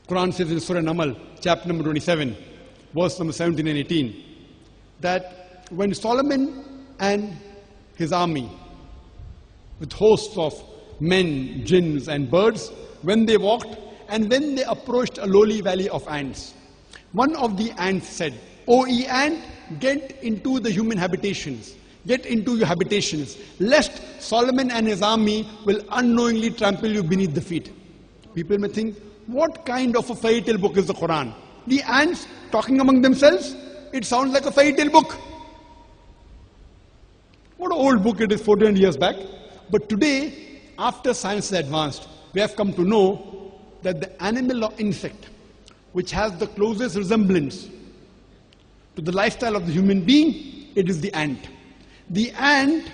Quran says in Surah Namal, chapter number 27, verse number 17 and 18, that when Solomon and his army, with hosts of men, jinns and birds, when they walked and when they approached a lowly valley of ants, one of the ants said, "O ye ant, get into the human habitations. Get into your habitations, lest Solomon and his army will unknowingly trample you beneath the feet." People may think, what kind of a fairy tale book is the Quran? The ants talking among themselves? It sounds like a fairy tale book. What an old book it is, 400 years back. But today, after science has advanced, we have come to know that the animal or insect which has the closest resemblance to the lifestyle of the human being, it is the ant. The ant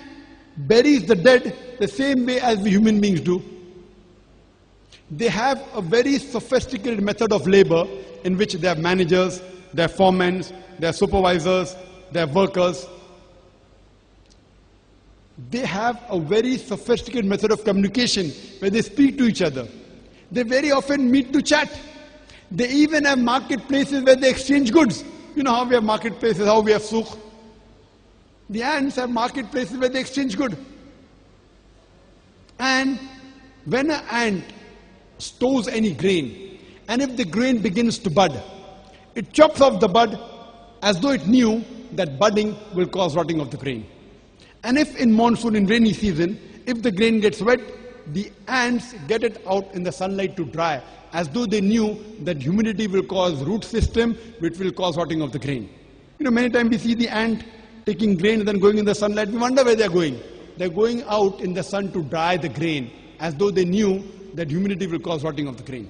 buries the dead the same way as the human beings do. They have a very sophisticated method of labor in which they have managers, they have foremen, they have supervisors, they have workers. They have a very sophisticated method of communication where they speak to each other. They very often meet to chat. They even have marketplaces where they exchange goods. You know how we have marketplaces, how we have souk. The ants have marketplaces where they exchange goods. And when an ant stores any grain, and if the grain begins to bud, it chops off the bud as though it knew that budding will cause rotting of the grain. And if in monsoon, in rainy season, if the grain gets wet, the ants get it out in the sunlight to dry, as though they knew that humidity will cause root system, which will cause rotting of the grain. You know, many times we see the ant taking grain and then going in the sunlight. We wonder where they're going. They're going out in the sun to dry the grain, as though they knew that humidity will cause rotting of the grain.